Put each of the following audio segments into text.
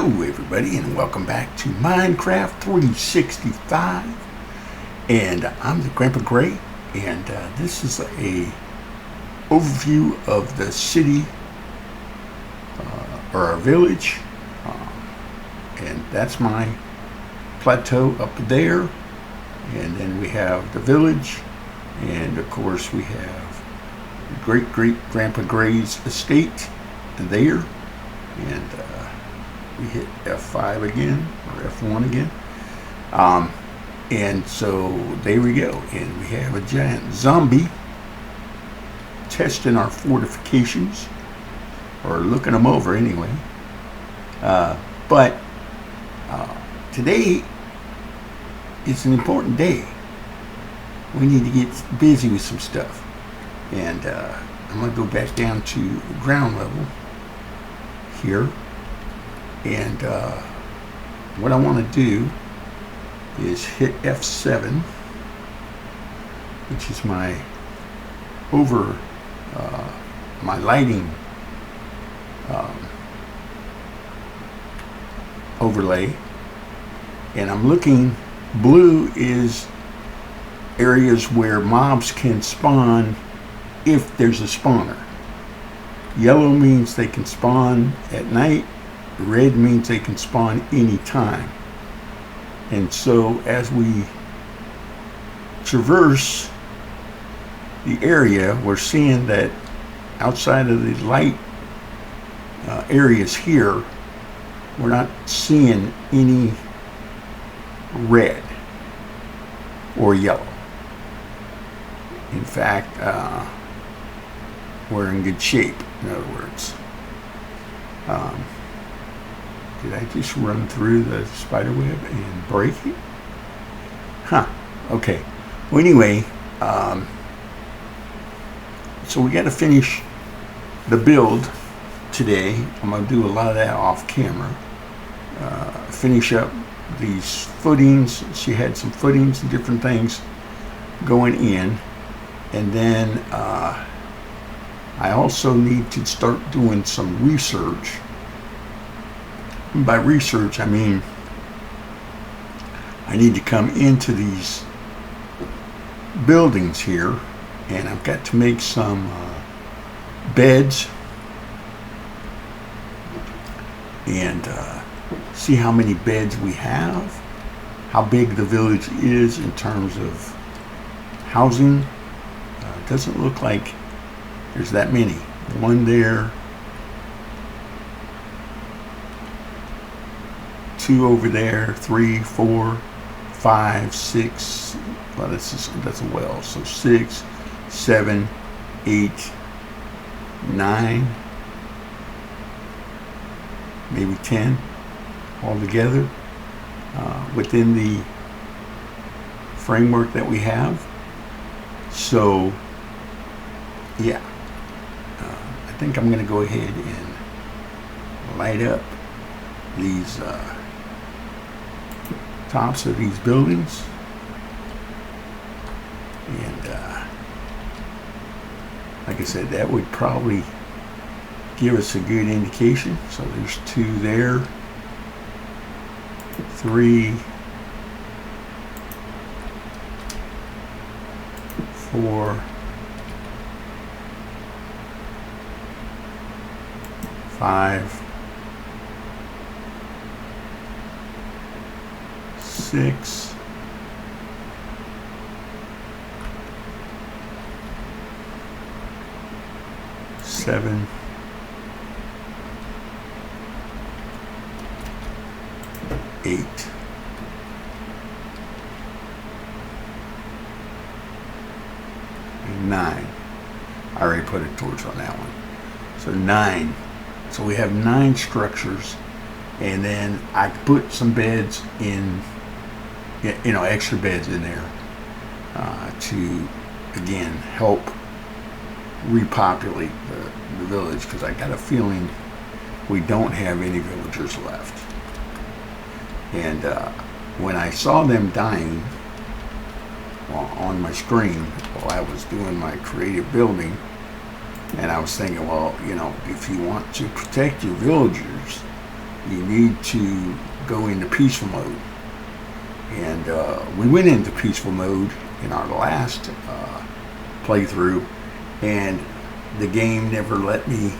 Hello everybody and welcome back to Minecraft 365, and I'm the Grandpa Gray, and this is a overview of the city or our village, and that's my plateau up there, and then we have the village, and of course we have great Grandpa Gray's estate there, and we hit F5 again, or F1 again. And so there we go. And we have a giant zombie testing our fortifications, or looking them over anyway. But today is an important day. We need to get busy with some stuff. And I'm going to go back down to ground level here. And what I want to do is hit F7, which is my my lighting overlay, and I'm looking. Blue is areas where mobs can spawn if there's a spawner. Yellow means they can spawn at night. Red means they can spawn anytime. And so as we traverse the area, we're seeing that outside of the light areas here, we're not seeing any red or yellow. In fact, we're in good shape, in other words. Did I just run through the spider web and break it? Huh. Okay. Well, anyway, so we got to finish the build today. I'm going to do a lot of that off camera. Finish up these footings. She had some footings and different things going in. And then I also need to start doing some research. By research, I mean I need to come into these buildings here, and I've got to make some beds and see how many beds we have, how big the village is in terms of housing. It doesn't look like there's that many. One there, two over there, 3, 4, 5, 6. Well, that's a well. So 6, 7, 8, 9, maybe 10 altogether within the framework that we have. So, yeah, I think I'm going to go ahead and light up these tops of these buildings, and like I said, that would probably give us a good indication. So there's 2 there, 3, 4, 5, 6, 7, 8, 9. I already put a torch on that one. So 9. So we have 9 structures, and then I put some beds in, extra beds in there to, again, help repopulate the village, because I got a feeling we don't have any villagers left. And when I saw them dying on my screen while I was doing my creative building, And I was thinking, well, you know, if you want to protect your villagers, you need to go into peaceful mode. And we went into peaceful mode in our last playthrough, and the game never let me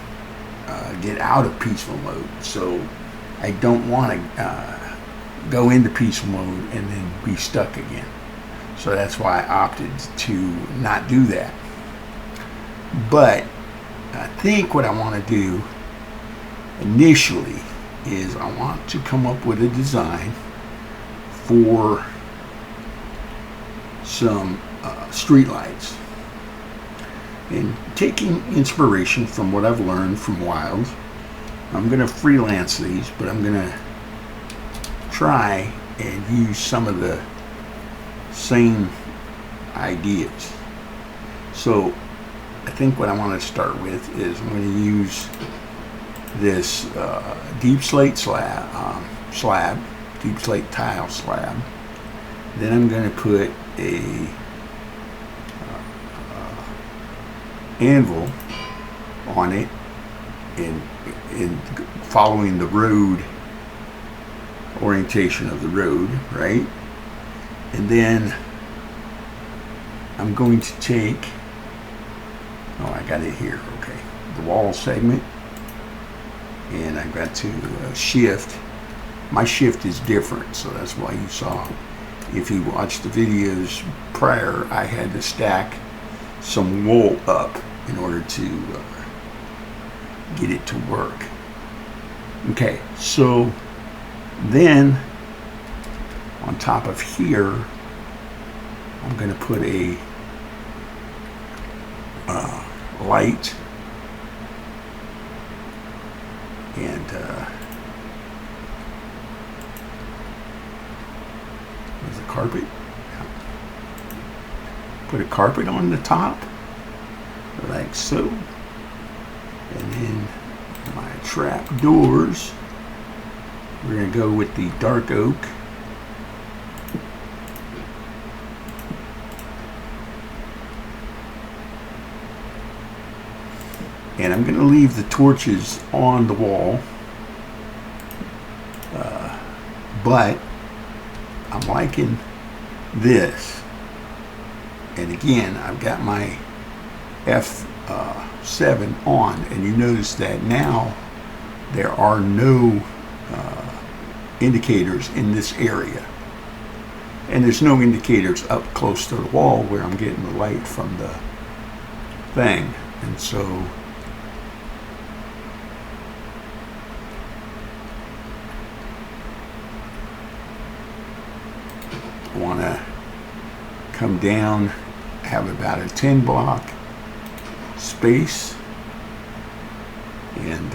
get out of peaceful mode. So I don't want to go into peaceful mode and then be stuck again. So that's why I opted to not do that. But I think what I want to do initially is I want to come up with a design for some street lights, and taking inspiration from what I've learned from Wild. I'm going to freelance these, but I'm going to try and use some of the same ideas. So I think what I want to start with is I'm going to use this deep slate deep slate tile slab. Then I'm going to put a anvil on it, and following the road orientation of the road, right? And then I'm going to take, oh, I got it here, okay, the wall segment, and I've got to shift. My shift is different, so that's why you saw, if you watched the videos prior, I had to stack some wool up in order to get it to work. Okay, so then on top of here, I'm going to put a light, and there's a carpet. Put a carpet on the top, like so. And then my trap doors, we're going to go with the dark oak. And I'm going to leave the torches on the wall, but I'm liking this. And again, I've got my F7 on, and you notice that now there are no indicators in this area. And there's no indicators up close to the wall where I'm getting the light from the thing. And so I want to come down, have about a 10 block space, and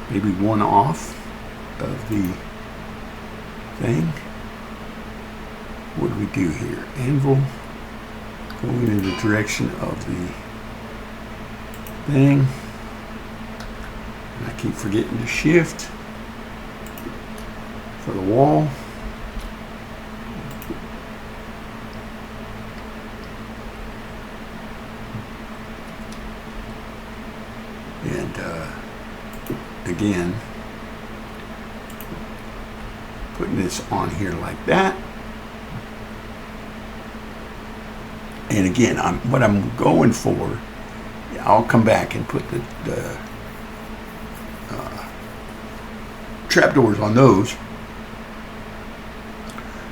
maybe one off of the thing. What do we do here? Anvil going in the direction of the thing. And I keep forgetting to shift for the wall. And again, putting this on here like that. And again, what I'm going for, I'll come back and put the trapdoors on those.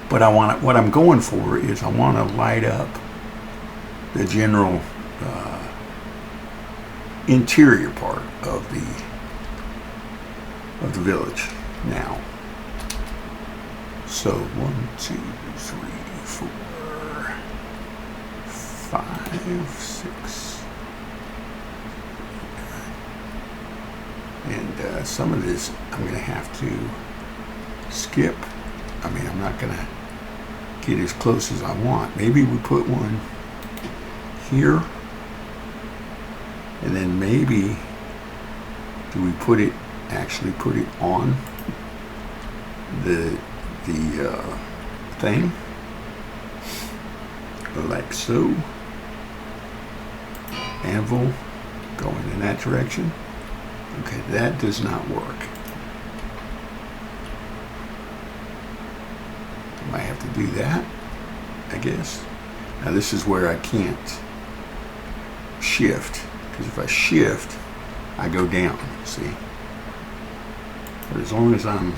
But what I'm going for is I want to light up the general interior part of the village now. So 1, 2, 3, 4, 5, 6, and some of this I'm going to have to skip. I mean, I'm not going to get as close as I want. Maybe we put one here, and then maybe do we actually put it on the thing, like so. Anvil going in that direction. Okay, that does not work. to do that, I guess. Now this is where I can't shift, because if I shift, I go down, see? But as long as I'm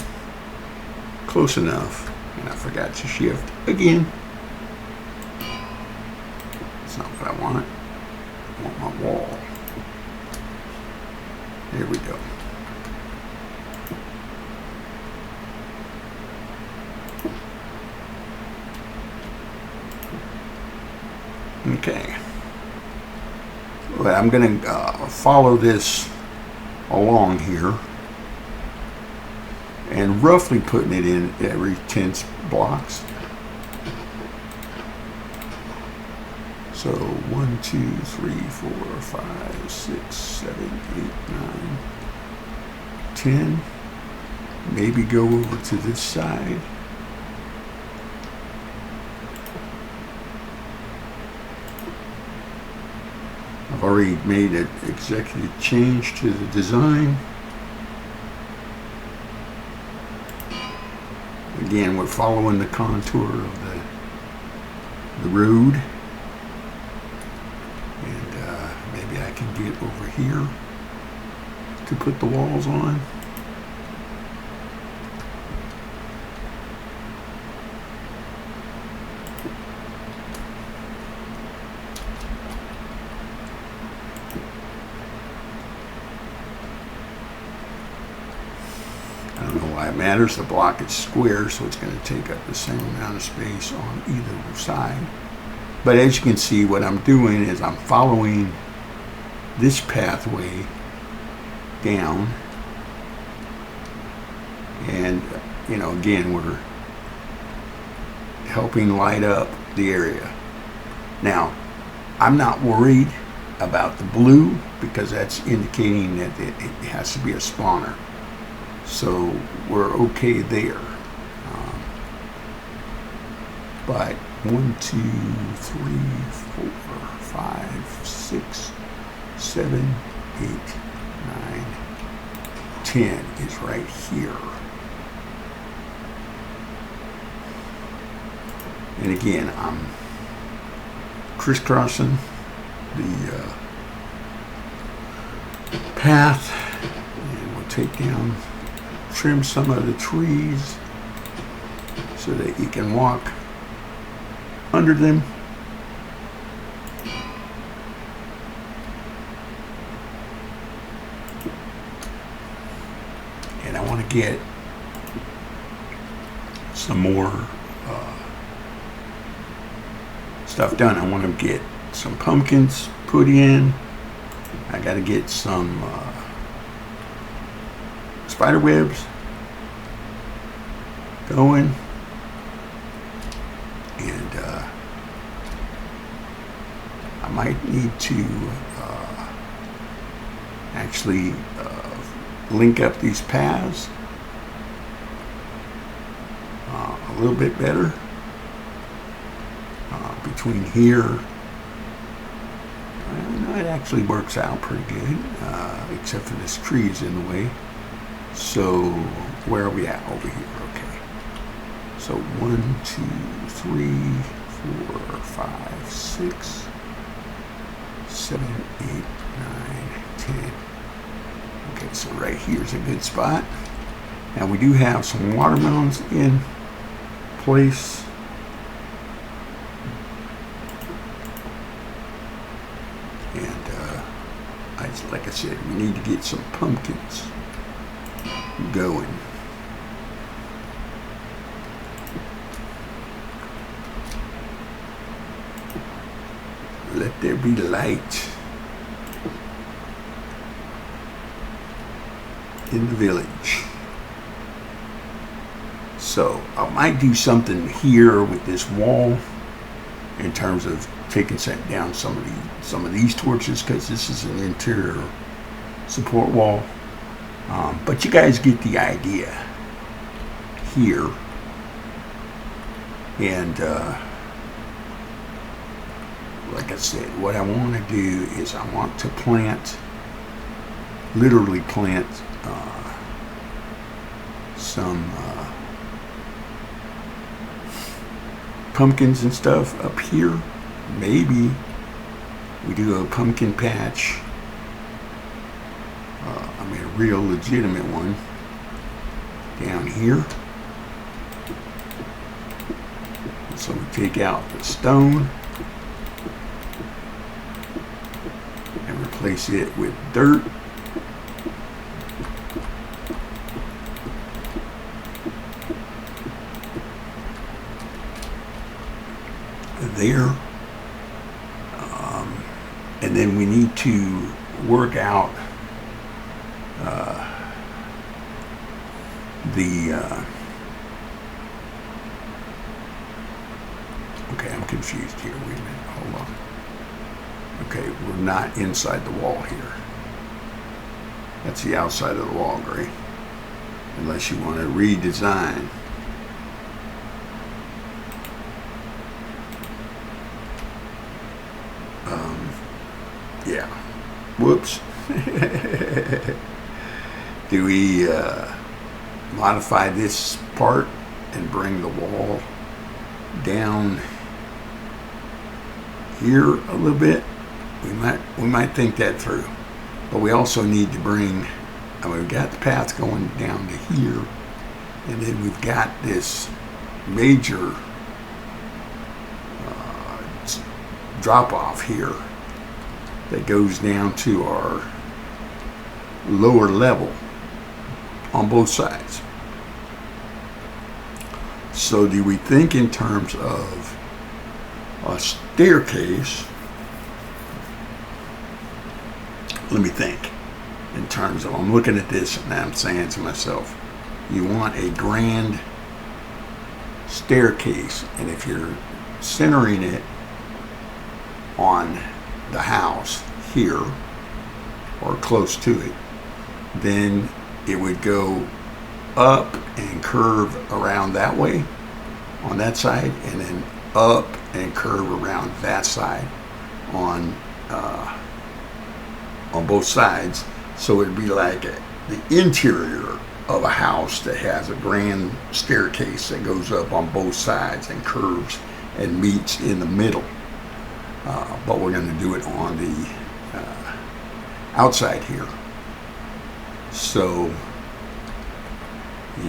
close enough, and I forgot to shift again, that's not what I want. I want my wall. There we go. Okay. Well, I'm going to follow this along here and roughly putting it in every 10 blocks. So 1, 2, 3, 4, 5, 6, 7, 8, 9, 10. Maybe go over to this side. I've already made an executive change to the design. Again, we're following the contour of the road. And maybe I can get over here to put the walls on. I don't know why it matters. The block is square, so it's going to take up the same amount of space on either side. But as you can see, what I'm doing is I'm following this pathway down. And, you know, again, we're helping light up the area. Now, I'm not worried about the blue because that's indicating that it has to be a spawner. So we're okay there. But 1, 2, 3, 4, 5, 6, 7, 8, 9, 10 is right here. And again, I'm crisscrossing the path, and we'll take down, trim some of the trees so that you can walk under them. And I want to get some more stuff done. I want to get some pumpkins put in. I got to get some spider webs going. And I might need to actually link up these paths a little bit better between here. It actually works out pretty good, except for this tree is in the way. So where are we at? Over here. Okay. So 1, 2, 3, 4, 5, 6, 7, 8, 9, 10. Okay, so right here is a good spot. Now we do have some watermelons in place. And like I said, we need to get some pumpkins going. Let there be light in the village. So I might do something here with this wall in terms of taking down some of these torches, because this is an interior support wall. But you guys get the idea here. And like I said, what I want to do is I want to plant, literally plant pumpkins and stuff up here. Maybe we do a pumpkin patch. I mean, a real legitimate one down here. So we take out the stone and replace it with dirt. There. And then we need to work out okay, I'm confused here. Wait a minute, hold on. Okay, we're not inside the wall here. That's the outside of the wall, Gray. Unless you want to redesign. Yeah. Whoops. Do we modify this part and bring the wall down here a little bit? We might think that through. But we also need to bring, we've got the path going down to here, and then we've got this major drop off here that goes down to our lower level on both sides. So do we think in terms of a staircase? Let me think. In terms of, I'm looking at this and I'm saying to myself, you want a grand staircase, and if you're centering it on the house here or close to it, then it would go up and curve around that way on that side, and then up and curve around that side on both sides. So it'd be like the interior of a house that has a grand staircase that goes up on both sides and curves and meets in the middle. But we're going to do it on the outside here. So,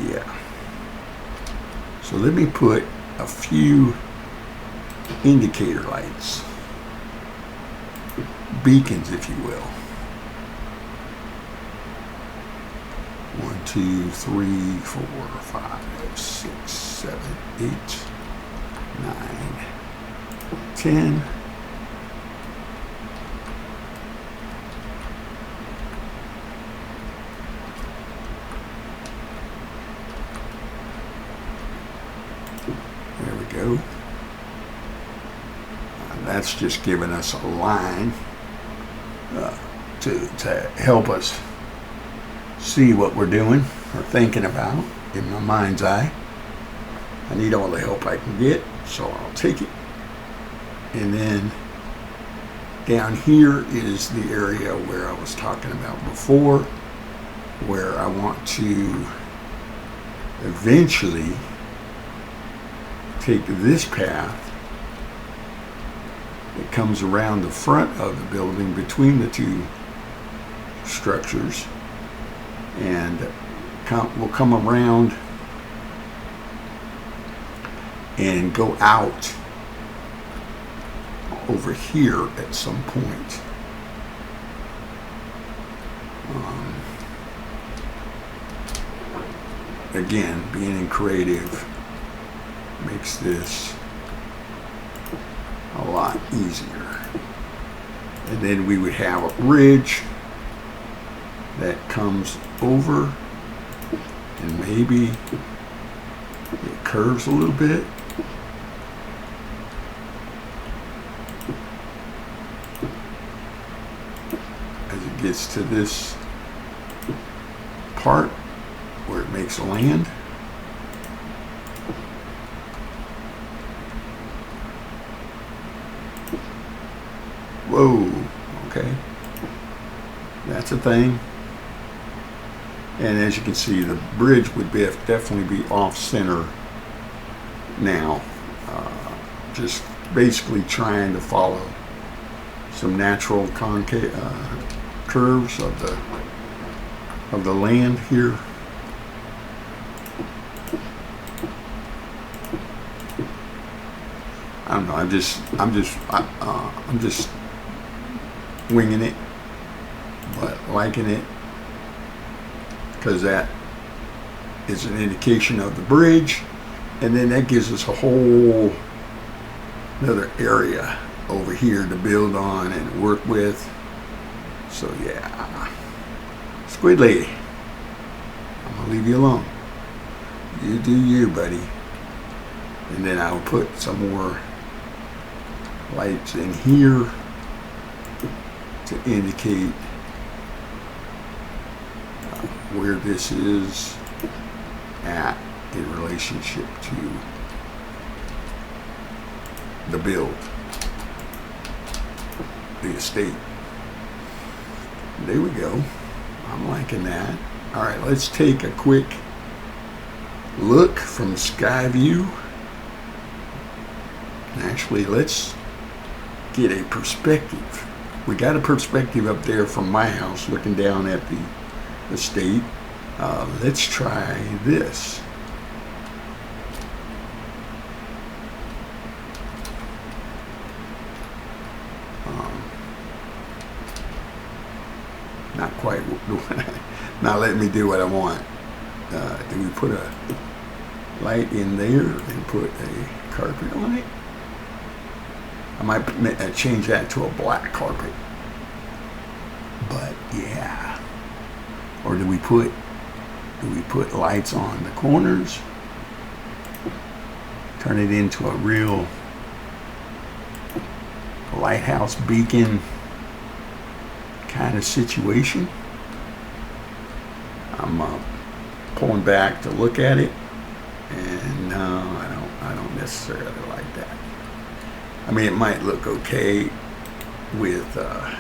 yeah. So let me put a few indicator lights, beacons, if you will. 1, 2, 3, 4, 5, 6, 7, 8, 9, 10. There we go. And that's just giving us a line to help us see what we're doing or thinking about in my mind's eye. I need all the help I can get, so I'll take it. And then down here is the area where I was talking about before, where I want to eventually take this path that comes around the front of the building between the two structures, and we'll come around and go out over here at some point. Again, being creative makes this a lot easier. And then we would have a ridge that comes over, and maybe it curves a little bit. As it gets to this part where it makes land. Whoa, okay. That's a thing. And as you can see, the bridge would definitely be off center now. just basically trying to follow some natural curves of the land here. I don't know. I'm just winging it, but liking it because that is an indication of the bridge, and then that gives us a whole another area over here to build on and work with. So yeah, Squid Lady, I'm gonna leave you alone. You do you, buddy. And then I'll put some more lights in here to indicate where this is at in relationship to the build, the estate. There we go. I'm liking that. All right, let's take a quick look from sky view. Actually, let's get a perspective. We got a perspective up there from my house looking down at the estate. Let's try this. Not quite, not letting me do what I want. Do we put a light in there and put a carpet on it? I might change that to a black carpet. But yeah. Or do we put lights on the corners? Turn it into a real lighthouse beacon kind of situation. I'm pulling back to look at it, and no, I don't necessarily like that. I mean, it might look okay with the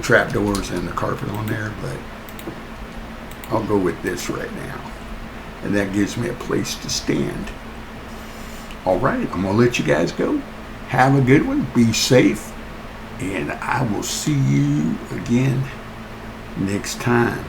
trapdoors and the carpet on there, but I'll go with this right now, and that gives me a place to stand. All right, I'm gonna let you guys go. Have a good one. Be safe. And I will see you again next time.